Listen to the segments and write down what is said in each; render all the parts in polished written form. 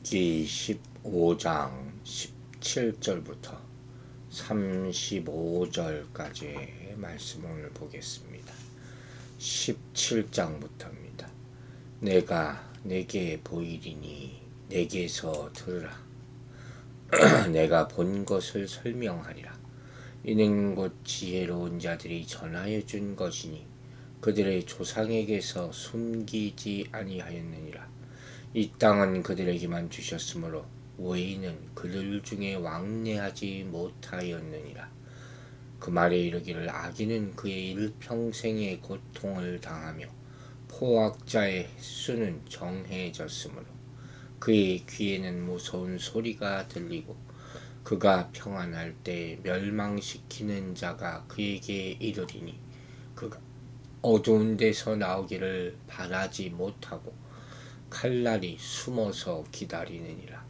욥기 15장 17절부터 35절까지의 말씀을 보겠습니다. 17장부터입니다. 내가 내게 보이리니 내게서 들으라. 내가 본 것을 설명하리라. 이는 곧 지혜로운 자들이 전하여 준 것이니 그들의 조상에게서 숨기지 아니하였느니라. 이 땅은 그들에게만 주셨으므로 외인은 그들 중에 왕래하지 못하였느니라. 그 말에 이르기를 악인은 그의 일평생의 고통을 당하며 포악자의 횟수는 정해졌으므로 그의 귀에는 무서운 소리가 들리고 그가 평안할 때 멸망시키는 자가 그에게 이르리니 그가 어두운 데서 나오기를 바라지 못하고 칼날이 숨어서 기다리느니라.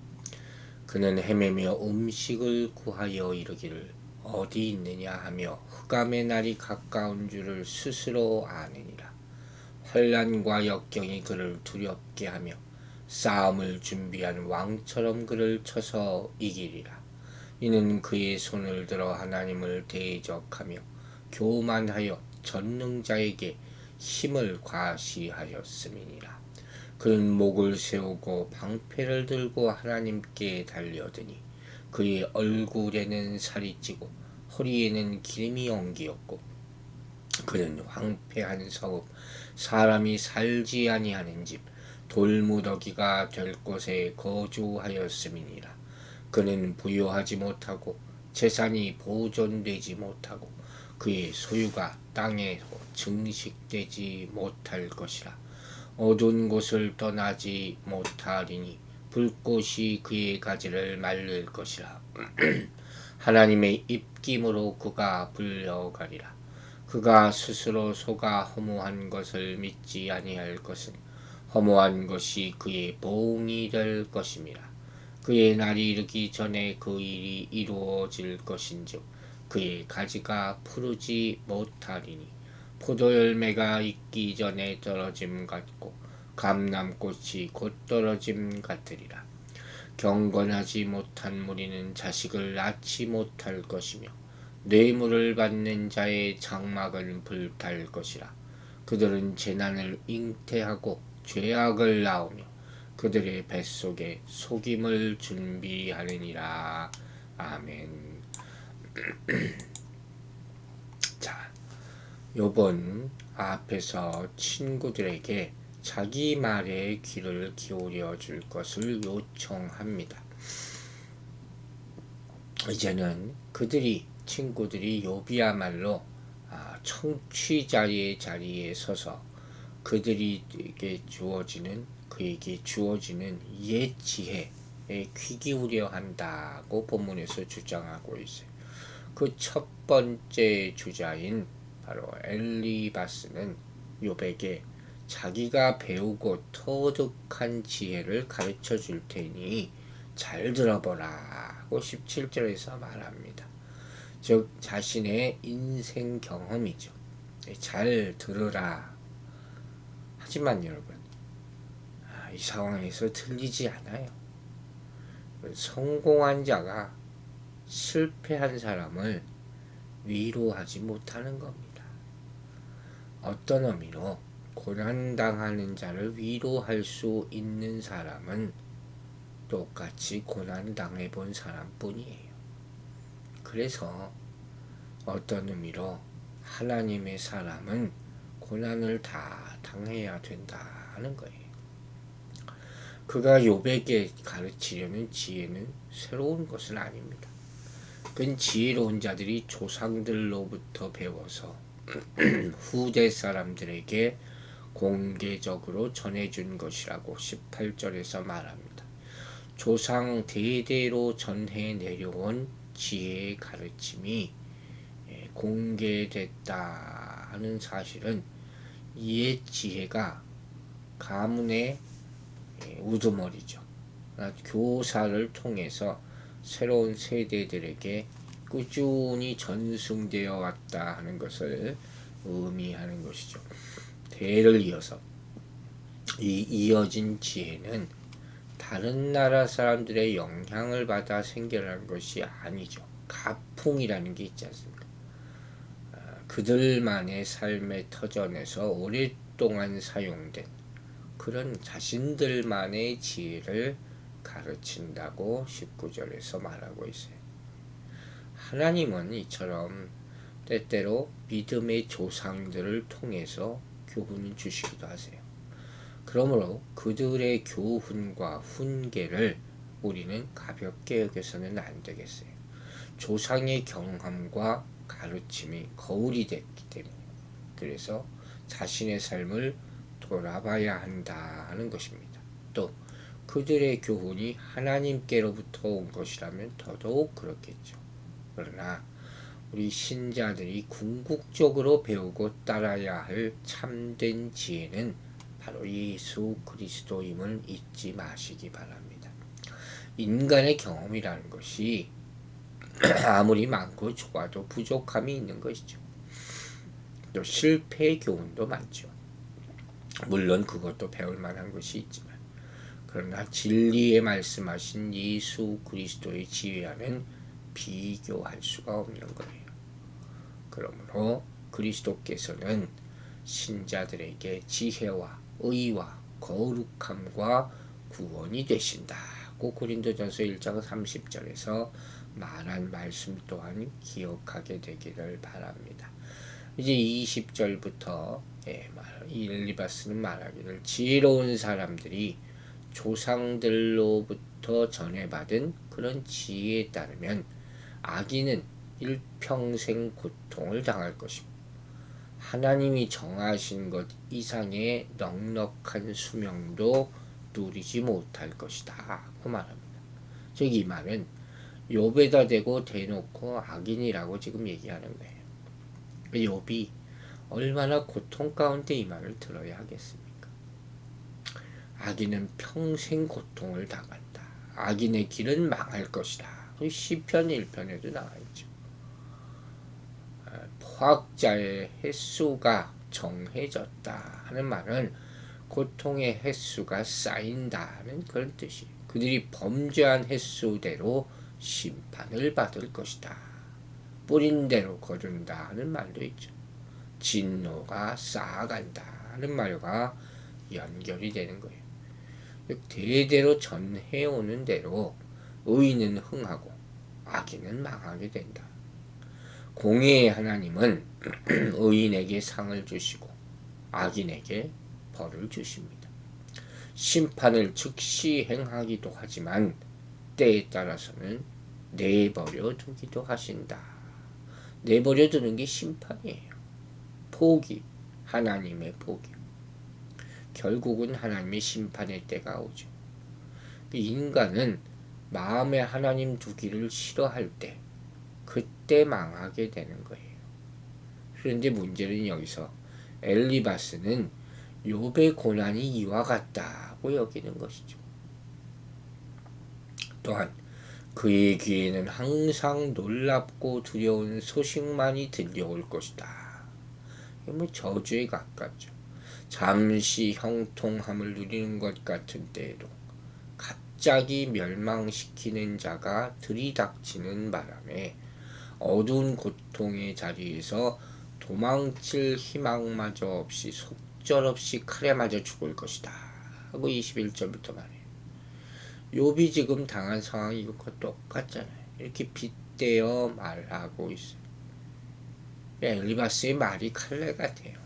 그는 헤매며 음식을 구하여 이르기를 어디 있느냐 하며 흑암의 날이 가까운 줄을 스스로 아느니라. 환난과 역경이 그를 두렵게 하며 싸움을 준비한 왕처럼 그를 쳐서 이기리라. 이는 그의 손을 들어 하나님을 대적하며 교만하여 전능자에게 힘을 과시하였음이니라. 그는 목을 세우고 방패를 들고 하나님께 달려드니 그의 얼굴에는 살이 찌고 허리에는 기름이 엉기었고 그는 황폐한 성읍 사람이 살지 아니하는 집 돌무더기가 될 곳에 거주하였음이니라. 그는 부유하지 못하고 재산이 보존되지 못하고 그의 소유가 땅에 증식되지 못할 것이라. 어두운 곳을 떠나지 못하리니 불꽃이 그의 가지를 말릴 것이라. 하나님의 입김으로 그가 불려가리라. 그가 스스로 속아 허무한 것을 믿지 아니할 것은 허무한 것이 그의 보응이 될 것임이라. 그의 날이 이르기 전에 그 일이 이루어질 것인즉 그의 가지가 푸르지 못하리니 포도 열매가 익기 전에 떨어짐 같고 감람꽃이 곧 떨어짐 같으리라. 경건하지 못한 무리는 자식을 낳지 못할 것이며 뇌물을 받는 자의 장막은 불탈 것이라. 그들은 재난을 잉태하고 죄악을 낳으며 그들의 뱃속에 속임을 준비하느니라. 아멘. 자, 욥은 앞에서 친구들에게 자기 말에 귀를 기울여 줄 것을 요청합니다. 이제는 친구들이 욥이야말로 청취자의 자리에 서서 그에게 주어지는 옛 지혜에 귀 기울여 한다고 본문에서 주장하고 있어요. 그 첫 번째 주자인 바로 엘리바스는 욥에게 자기가 배우고 터득한 지혜를 가르쳐 줄 테니 잘 들어보라고 17절에서 말합니다. 즉 자신의 인생 경험이죠. 잘 들으라. 하지만 여러분, 이 상황에서 들리지 않아요. 성공한 자가 실패한 사람을 위로하지 못하는 겁니다. 어떤 의미로 고난당하는 자를 위로할 수 있는 사람은 똑같이 고난당해 본 사람뿐이에요. 그래서 어떤 의미로 하나님의 사람은 고난을 다 당해야 된다는 거예요. 그가 욥에게 가르치려는 지혜는 새로운 것은 아닙니다. 그건 지혜로운 자들이 조상들로부터 배워서 후대 사람들에게 공개적으로 전해준 것이라고 18절에서 말합니다. 조상 대대로 전해 내려온 지혜의 가르침이 공개됐다 하는 사실은 이의 지혜가 가문의 우두머리죠. 교사를 통해서 새로운 세대들에게 꾸준히 전승되어 왔다 하는 것을 의미하는 것이죠. 대를 이어서 이 이어진 지혜는 다른 나라 사람들의 영향을 받아 생겨난 것이 아니죠. 가풍이라는 게 있지 않습니까? 그들만의 삶의 터전에서 오랫동안 사용된 그런 자신들만의 지혜를 가르친다고 19절에서 말하고 있어요. 하나님은 이처럼 때때로 믿음의 조상들을 통해서 교훈을 주시기도 하세요. 그러므로 그들의 교훈과 훈계를 우리는 가볍게 여겨서는 안 되겠어요. 조상의 경험과 가르침이 거울이 됐기 때문에, 그래서 자신의 삶을 돌아봐야 한다는 것입니다. 또 그들의 교훈이 하나님께로부터 온 것이라면 더더욱 그렇겠죠. 그러나 우리 신자들이 궁극적으로 배우고 따라야 할 참된 지혜는 바로 예수 그리스도임을 잊지 마시기 바랍니다. 인간의 경험이라는 것이 아무리 많고 좋아도 부족함이 있는 것이죠. 또 실패의 교훈도 많죠. 물론 그것도 배울 만한 것이 있지만, 그러나 진리에 말씀하신 예수 그리스도의 지혜와는 비교할 수가 없는 거예요. 그러므로 그리스도께서는 신자들에게 지혜와 의와 거룩함과 구원이 되신다고 고린도전서 1장 30절에서 말한 말씀 또한 기억하게 되기를 바랍니다. 이제 20절부터 일리바스는 말하기를 지혜로운 사람들이 조상들로부터 전해받은 그런 지혜에 따르면 악인은 일평생 고통을 당할 것이고 하나님이 정하신 것 이상의 넉넉한 수명도 누리지 못할 것이다 그 말합니다. 즉 이 말은 욥에다 대고 대놓고 악인이라고 지금 얘기하는 거예요. 욥이 얼마나 고통 가운데 이 말을 들어야 하겠습니까? 악인은 평생 고통을 당한다. 악인의 길은 망할 것이다. 시편 1편에도 나와있죠. 포악자의 횟수가 정해졌다 하는 말은 고통의 횟수가 쌓인다는 그런 뜻이에요. 그들이 범죄한 횟수대로 심판을 받을 것이다. 뿌린 대로 거둔다 하는 말도 있죠. 진노가 쌓아간다 하는 말과 연결이 되는 거예요. 대대로 전해오는 대로 의인은 흥하고 악인은 망하게 된다. 공의의 하나님은 의인에게 상을 주시고 악인에게 벌을 주십니다. 심판을 즉시 행하기도 하지만 때에 따라서는 내버려 두기도 하신다. 내버려 두는 게 심판이에요. 포기, 하나님의 포기. 결국은 하나님의 심판의 때가 오죠. 인간은 마음에 하나님 두기를 싫어할 때 그때 망하게 되는 거예요. 그런데 문제는 여기서 엘리바스는 욥의 고난이 이와 같다고 여기는 것이죠. 또한 그의 귀에는 항상 놀랍고 두려운 소식만이 들려올 것이다. 저주에 가깝죠. 잠시 형통함을 누리는 것 같은 때에도 갑자기 멸망시키는 자가 들이닥치는 바람에 어두운 고통의 자리에서 도망칠 희망마저 없이 속절없이 칼에 맞아 죽을 것이다 하고 21절부터 말해요. 욥이 지금 당한 상황이 이것과 똑같잖아요. 이렇게 빗대어 말하고 있어요. 엘리바스의 말이 칼레 같아요.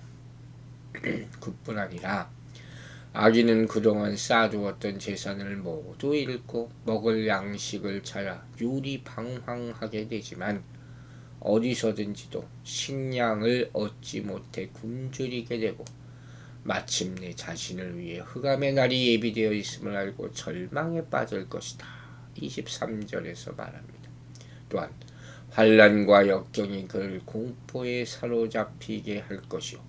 그뿐 아니라 악인은 그동안 쌓아두었던 재산을 모두 잃고 먹을 양식을 찾아 유리방황하게 되지만 어디서든지도 식량을 얻지 못해 굶주리게 되고 마침내 자신을 위해 흑암의 날이 예비되어 있음을 알고 절망에 빠질 것이다. 23절에서 말합니다. 또한 환난과 역경이 그를 공포에 사로잡히게 할 것이요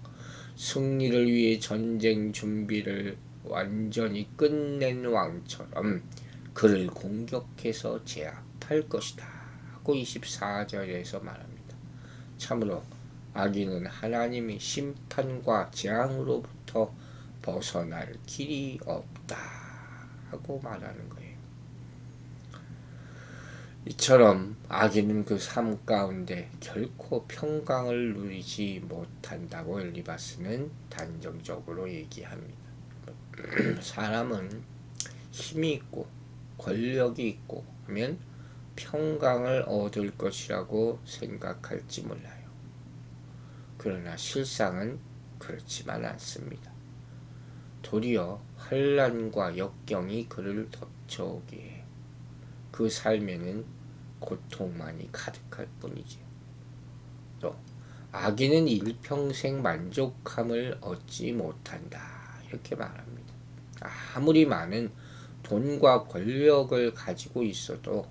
승리를 위해 전쟁 준비를 완전히 끝낸 왕처럼 그를 공격해서 제압할 것이다 하고 24절에서 말합니다. 참으로 악인은 하나님의 심판과 재앙으로부터 벗어날 길이 없다. 하고 말하는 거예요. 이처럼 악인은 그 삶 가운데 결코 평강을 누리지 못한다고 엘리바스는 단정적으로 얘기합니다. 사람은 힘이 있고 권력이 있고 하면 평강을 얻을 것이라고 생각할지 몰라요. 그러나 실상은 그렇지만 않습니다. 도리어 환난과 역경이 그를 덮쳐오기에 그 삶에는 고통만이 가득할 뿐이지요. 또 악인은 일평생 만족함을 얻지 못한다 이렇게 말합니다. 아무리 많은 돈과 권력을 가지고 있어도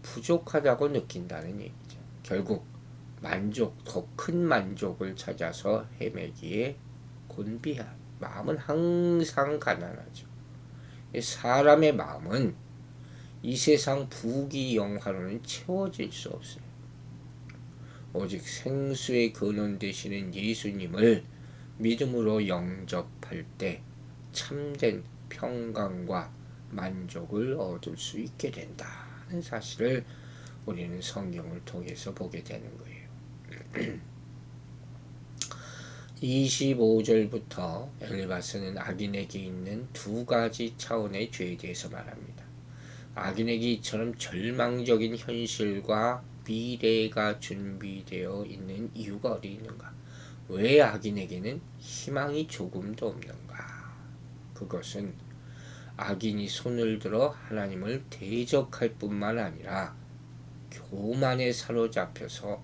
부족하다고 느낀다는 얘기죠. 결국 더 큰 만족을 찾아서 헤매기에 곤비한 마음은 항상 가난하죠. 사람의 마음은 이 세상 부귀 영화로는 채워질 수 없어요. 오직 생수의 근원 되시는 예수님을 믿음으로 영접할 때 참된 평강과 만족을 얻을 수 있게 된다는 사실을 우리는 성경을 통해서 보게 되는 거예요. 25절부터 엘리바스는 악인에게 있는 두 가지 차원의 죄에 대해서 말합니다. 악인에게 이처럼 절망적인 현실과 미래가 준비되어 있는 이유가 어디 있는가? 왜 악인에게는 희망이 조금도 없는가? 그것은 악인이 손을 들어 하나님을 대적할 뿐만 아니라 교만에 사로잡혀서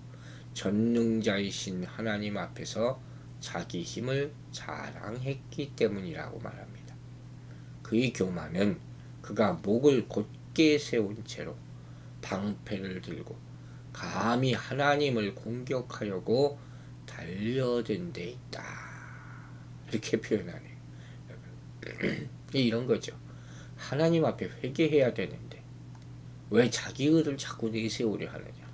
전능자이신 하나님 앞에서 자기 힘을 자랑했기 때문이라고 말합니다. 그의 교만은 그가 목을 곧게 세운 채로 방패를 들고 감히 하나님을 공격하려고 달려든 데 있다. 이렇게 표현하네요. 이런 거죠. 하나님 앞에 회개해야 되는데 왜 자기 의를 자꾸 내세우려 하느냐.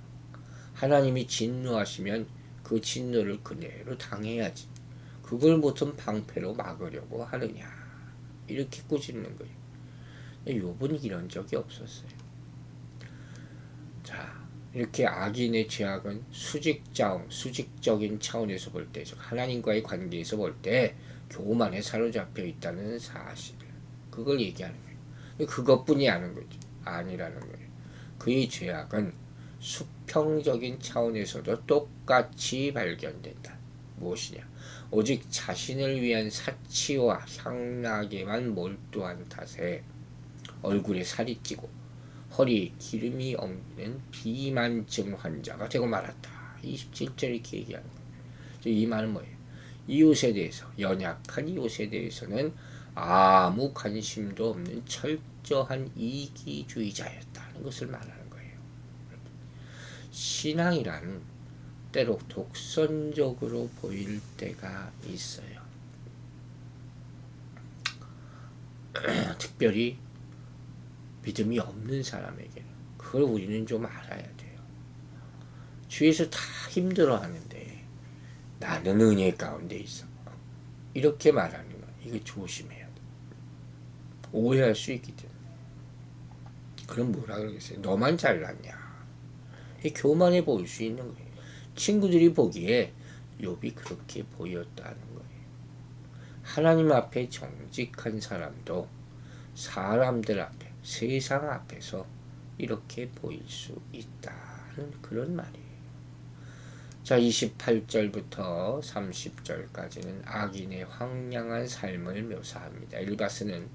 하나님이 진노하시면 그 진노를 그대로 당해야지. 그걸 무슨 방패로 막으려고 하느냐. 이렇게 꾸짖는 거예요. 욥은 이런 적이 없었어요. 자, 이렇게 악인의 죄악은 수직적인 차원에서 볼 때, 즉 하나님과의 관계에서 볼 때 교만에 사로잡혀 있다는 사실, 그걸 얘기하는 거예요. 그것뿐이 아니라는 거예요. 그의 죄악은 수평적인 차원에서도 똑같이 발견된다. 무엇이냐? 오직 자신을 위한 사치와 향락에만 몰두한 탓에 얼굴에 살이 찌고 허리에 기름이 엉기는 비만증 환자가 되고 말았다. 27절 이렇게 얘기하는 거예요. 이 말은 뭐예요? 이웃에 대해서, 연약한 이웃에 대해서는 아무 관심도 없는 철저한 이기주의자였다는 것을 말하는 거예요. 신앙이란 때로 독선적으로 보일 때가 있어요. 특별히 믿음이 없는 사람에게는 그걸 우리는 좀 알아야 돼요. 주위에서 다 힘들어하는데 나는 은혜 가운데 있어. 이렇게 말하는 거 이거 조심해야 돼. 오해할 수 있기 때문에. 그럼 뭐라 그러겠어요? 너만 잘났냐? 이 교만해 보일 수 있는 거예요. 친구들이 보기에 욥이 그렇게 보였다는 거예요. 하나님 앞에 정직한 사람도 사람들 앞에, 세상 앞에서 이렇게 보일 수 있다는 그런 말이에요. 자, 28절부터 30절까지는 악인의 황량한 삶을 묘사합니다. 엘리바스는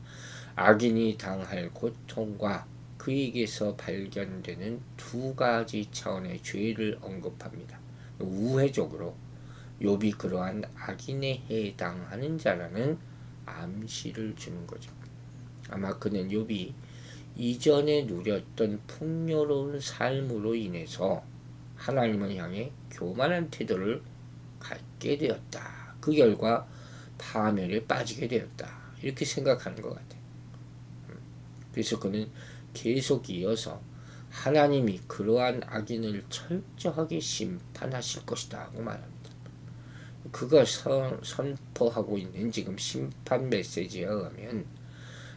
악인이 당할 고통과 그에게서 발견되는 두 가지 차원의 죄를 언급합니다. 우회적으로 욥이 그러한 악인에 해당하는 자라는 암시를 주는 거죠. 아마 그는 욥이 이전에 누렸던 풍요로운 삶으로 인해서 하나님을 향해 교만한 태도를 갖게 되었다. 그 결과 파멸에 빠지게 되었다. 이렇게 생각하는 것 같아요. 그래서 그는 계속 이어서 하나님이 그러한 악인을 철저하게 심판하실 것이다 하고 말합니다. 그가 선포하고 있는 지금 심판 메시지에 의하면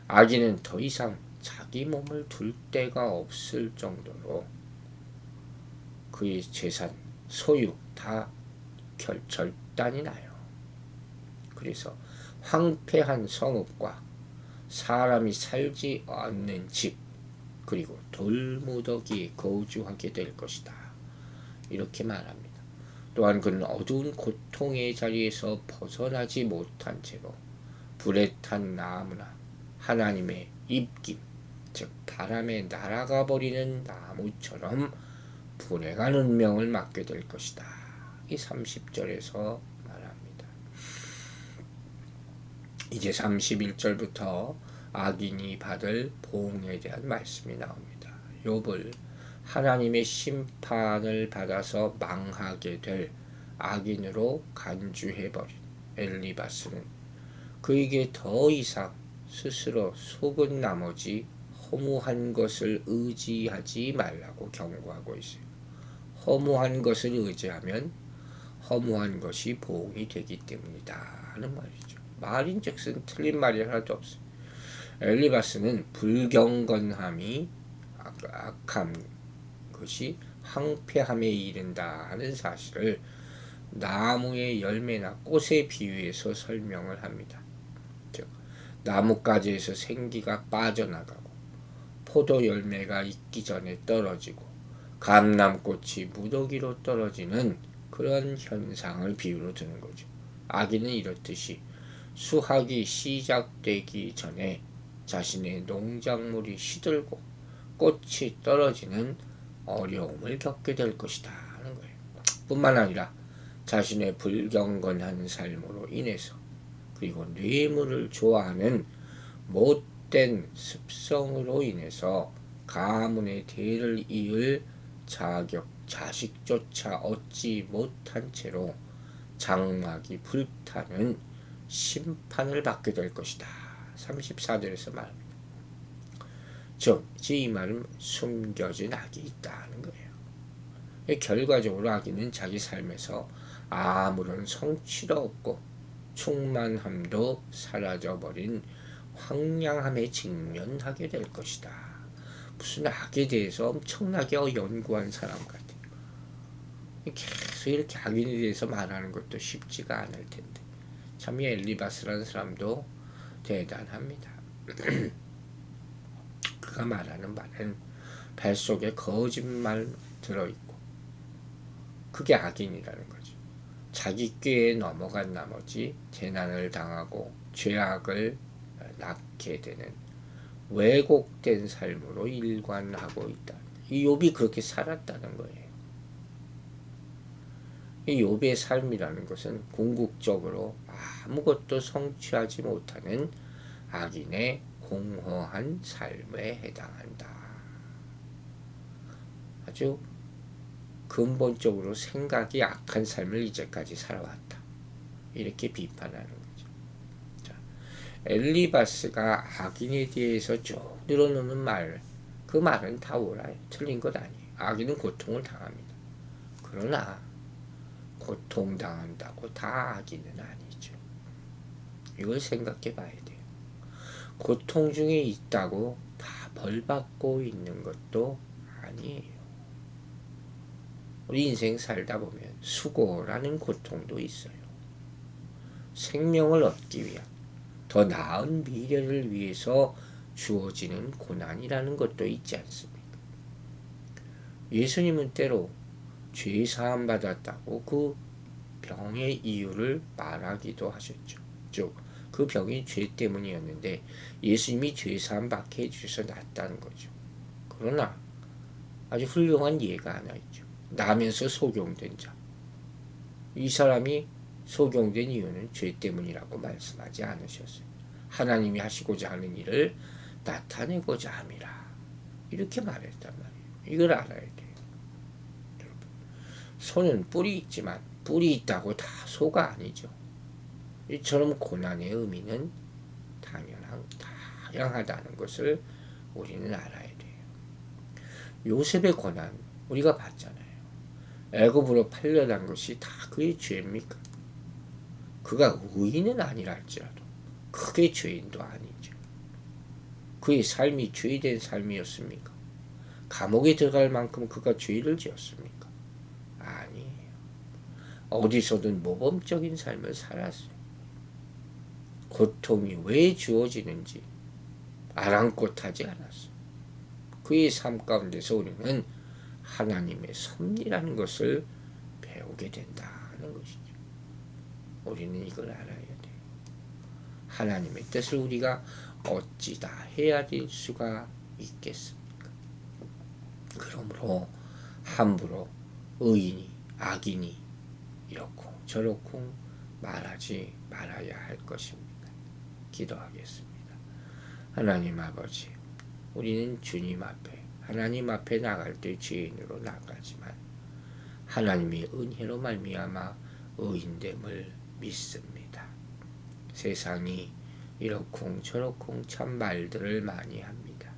아기는 더 이상 자기 몸을 둘 데가 없을 정도로 그의 재산, 소유 다 절단이 나요. 그래서 황폐한 성읍과 사람이 살지 않는 집, 그리고 돌무더기에 거주하게 될 것이다. 이렇게 말합니다. 또한 그는 어두운 고통의 자리에서 벗어나지 못한 채로 불에 탄 나무나 하나님의 입김, 즉 바람에 날아가 버리는 나무처럼 불행한 운명을 맞게 될 것이다. 이 30절에서 말합니다. 이제 31절부터 악인이 받을 보응에 대한 말씀이 나옵니다. 욥을 하나님의 심판을 받아서 망하게 될 악인으로 간주해버린 엘리바스는 그에게 더 이상 스스로 속은 나머지 허무한 것을 의지하지 말라고 경고하고 있어요. 허무한 것을 의지하면 허무한 것이 보응이 되기 때문이다 하는 말이죠. 말인즉슨 틀린 말이 하나도 없어요. 엘리바스는 불경건함이 악한 것이 황폐함에 이른다 하는 사실을 나무의 열매나 꽃에 비유해서 설명을 합니다. 즉 나뭇가지에서 생기가 빠져나가고 포도 열매가 익기 전에 떨어지고 감람꽃이 무더기로 떨어지는 그런 현상을 비유로 드는 거죠. 악인은 이렇듯이 수확이 시작되기 전에 자신의 농작물이 시들고 꽃이 떨어지는 어려움을 겪게 될 것이다 하는 거예요. 뿐만 아니라 자신의 불경건한 삶으로 인해서 그리고 뇌물을 좋아하는 못된 습성으로 인해서 가문의 대를 이을 자식조차 얻지 못한 채로 장막이 불타는 심판을 받게 될 것이다. 34절에서 말합니다. 즉, 이 말은 숨겨진 악이 있다는 거예요. 결과적으로 악인은 자기 삶에서 아무런 성취도 없고 충만함도 사라져버린 황량함에 직면하게 될 것이다. 무슨 악에 대해서 엄청나게 연구한 사람 같아요. 계속 이렇게 악인에 대해서 말하는 것도 쉽지가 않을 텐데 참 이 엘리바스라는 사람도 대단합니다. 그가 말하는 말은 뱃속에 거짓말 들어있고 그게 악인이라는 거죠. 자기 꾀에 넘어간 나머지 재난을 당하고 죄악을 낳게 되는 왜곡된 삶으로 일관하고 있다. 이 욥이 그렇게 살았다는 거예요. 이 욥의 삶이라는 것은 궁극적으로 아무것도 성취하지 못하는 악인의 공허한 삶에 해당한다. 아주 근본적으로 생각이 악한 삶을 이제까지 살아왔다. 이렇게 비판하는 거죠. 자, 엘리바스가 악인에 대해서 쭉 늘어놓는 말, 그 말은 다 옳아요. 틀린 것 아니에요. 악인은 고통을 당합니다. 그러나 고통당한다고 다 악인은 아니죠. 이걸 생각해 봐야 돼요. 고통 중에 있다고 다 벌받고 있는 것도 아니에요. 우리 인생 살다 보면 수고라는 고통도 있어요. 생명을 얻기 위한 더 나은 미래를 위해서 주어지는 고난이라는 것도 있지 않습니까? 예수님은 때로 죄 사함 받았다고 그 병의 이유를 말하기도 하셨죠. 즉, 그 병이 죄 때문이었는데 예수님이 죄 사함 받게 해주셔서 낫다는 거죠. 그러나 아주 훌륭한 예가 하나 있죠. 나면서 소경된 자. 이 사람이 소경된 이유는 죄 때문이라고 말씀하지 않으셨어요. 하나님이 하시고자 하는 일을 나타내고자 함이라. 이렇게 말했단 말이에요. 이걸 알아야 돼요. 소는 뿔이 있지만 뿔이 있다고 다 소가 아니죠. 이처럼 고난의 의미는 다양하다는 것을 우리는 알아야 돼요. 요셉의 고난 우리가 봤잖아요. 애굽으로 팔려간 것이 다 그의 죄입니까? 그가 의인은 아니라 할지라도 그게 죄인도 아니죠. 그의 삶이 죄된 삶이었습니까? 감옥에 들어갈 만큼 그가 죄를 지었습니까? 아니에요. 어디서든 모범적인 삶을 살았어요. 고통이 왜 주어지는지 아랑곳하지 않았어요. 그의 삶 가운데서 우리는 하나님의 섭리라는 것을 배우게 된다는 것이죠. 우리는 이걸 알아야 돼요. 하나님의 뜻을 우리가 어찌 다 헤아릴 수가 있겠습니까? 그러므로 함부로 의인이 악인이 이렇고 저렇고 말하지 말아야 할 것입니다. 기도하겠습니다. 하나님 아버지, 우리는 주님 앞에 하나님 앞에 나갈 때 죄인으로 나가지만 하나님의 은혜로 말미암아 의인됨을 믿습니다. 세상이 이러쿵 저러쿵 참 말들을 많이 합니다.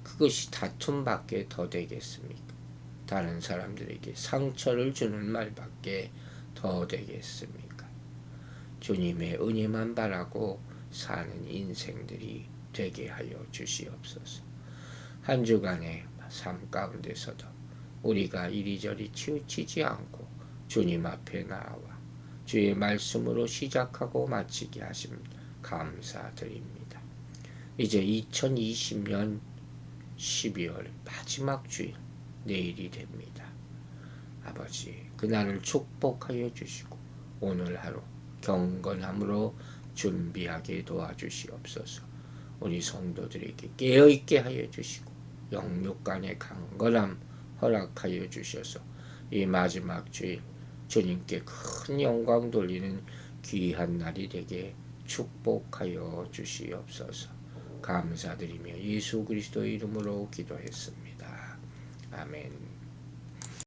그것이 다툼밖에 더 되겠습니까? 다른 사람들에게 상처를 주는 말밖에 더 되겠습니까? 주님의 은혜만 바라고 사는 인생들이 되게 하여 주시옵소서. 한 주간의 삶 가운데서도 우리가 이리저리 치우치지 않고 주님 앞에 나와 주의 말씀으로 시작하고 마치게 하심 감사드립니다. 이제 2020년 12월 마지막 주일 내일이 됩니다. 아버지, 그날을 축복하여 주시고 오늘 하루 경건함으로 준비하게 도와주시옵소서. 우리 성도들에게 깨어있게 하여 주시고 영육간의 강건함 허락하여 주셔서 이 마지막 주일 주님께 큰 영광 돌리는 귀한 날이 되게 축복하여 주시옵소서. 감사드리며 예수 그리스도의 이름으로 기도했습니다. 아멘.